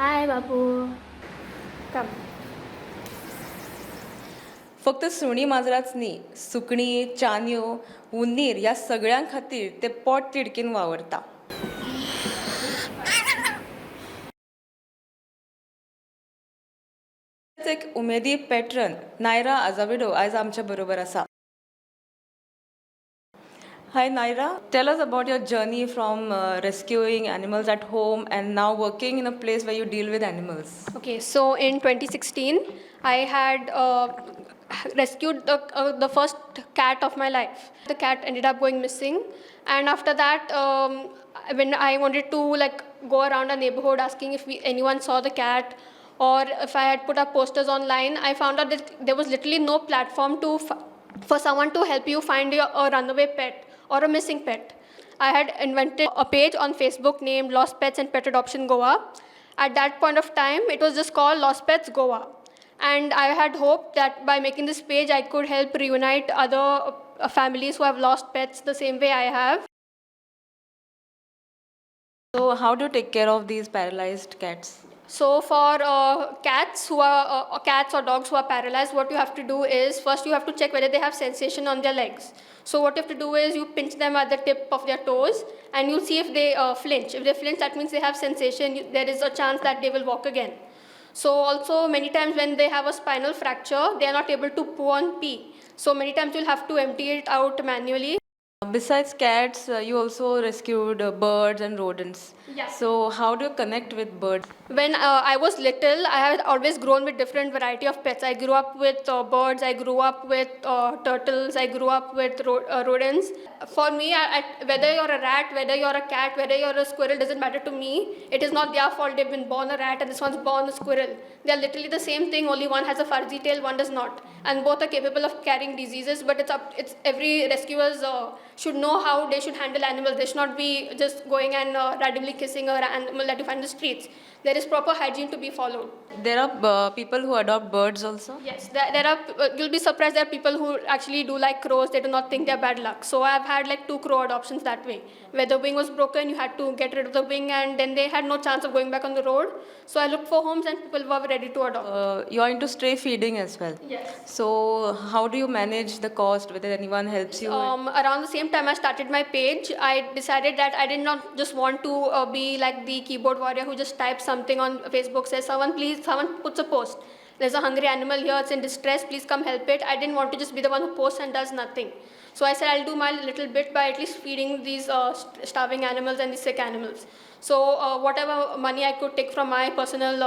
हाय बाबू. कम. फक्त सुणी माजराच न्ही, सुकणी, चान्यो, उंदीर ह्या सगळ्यां खातीर ते पोट तिडकीन वावरता. एक उमेदी पॅट्रन नायरा आझावेडो आयज आमच्या बरोबर आसा. Hi Naira, tell us about your journey from rescuing animals at home and now working in a place where you deal with animals. Okay, so in 2016, I had rescued the first cat of my life. The cat ended up going missing, and after that, when I wanted to go around a neighborhood asking if anyone saw the cat, or if I had put up posters online, I found out that there was literally no platform for someone to help you find a runaway pet or a missing pet. I had invented a page on Facebook named Lost Pets and Pet Adoption Goa. At that point of time, it was just called Lost Pets Goa. And I had hoped that by making this page, I could help reunite other families who have lost pets the same way I have. So how do you take care of these paralyzed cats? So for cats or dogs who are paralyzed, what you have to do is first you have to check whether they have sensation on their legs. So what you have to do is you pinch them at the tip of their toes and you see if they flinch. If they flinch, that means they have sensation. There is a chance that they will walk again. So also many times when they have a spinal fracture, they are not able to poo and pee. So many times you'll have to empty it out manually. Besides cats, you also rescued birds and rodents. Yes. So how do you connect with birds? When I was little, I had always grown with different variety of pets. I grew up with birds, I grew up with turtles, I grew up with rodents. For me, whether you're a rat, whether you're a cat, whether you're a squirrel, doesn't matter to me. It is not their fault they've been born a rat and this one's born a squirrel. They are literally the same thing, only one has a fuzzy tail, one does not. And both are capable of carrying diseases, but it's every rescuers should know how they should handle animals. They should not be just going and randomly kissing an animal that you find in the streets. There is proper hygiene to be followed. There are people who adopt birds also? Yes, there are. You'll be surprised there are people who actually do like crows. They do not think they're bad luck. So I've had like 2 crow adoptions that way, where the wing was broken, you had to get rid of the wing, and then they had no chance of going back on the road. So I looked for homes, and people were ready to adopt. You are into stray feeding as well. Yes. So how do you manage the cost? Whether anyone helps you? Around the same time I started my page, I decided that I did not just want to be like the keyboard warrior who just types something on Facebook, says someone puts a post. There's a hungry animal here, it's in distress, please come help it. I didn't want to just be the one who posts and does nothing. So I said I'll do my little bit by at least feeding these starving animals and these sick animals. So whatever money I could take from my personal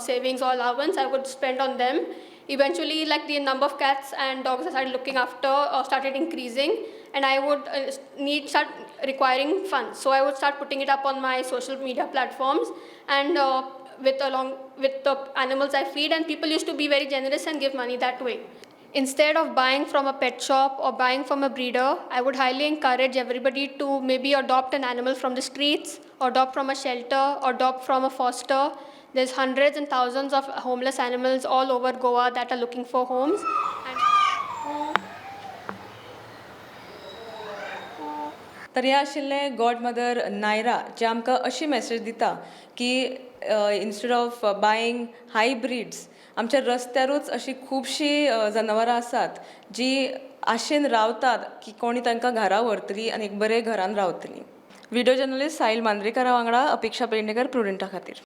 savings or allowance, I would spend on them. Eventually, like the number of cats and dogs I started looking after started increasing, and I would start requiring funds. So I would start putting it up on my social media platforms, and with the animals I feed, and people used to be very generous and give money that way. Instead of buying from a pet shop or buying from a breeder, I would highly encourage everybody to maybe adopt an animal from the streets, or adopt from a shelter, or adopt from a foster. There's hundreds and thousands of homeless animals all over Goa that are looking for homes. तर हे आशिल्लें God mother Naira जे आमकां अशी message दिता की instead of buying hybrids आमच्या रस्त्यारूच अशी खुबशीं जनावरां आसात जी आशेन रावतात की कोणी तांकां घरा व्हरतली आनी एक बरे घरान रावतली. व्हिडिओ जर्नलिस्ट साहिल मांद्रेकारा वांगडा अपेक्षा पेडणेकर प्रुडंटा खातीर.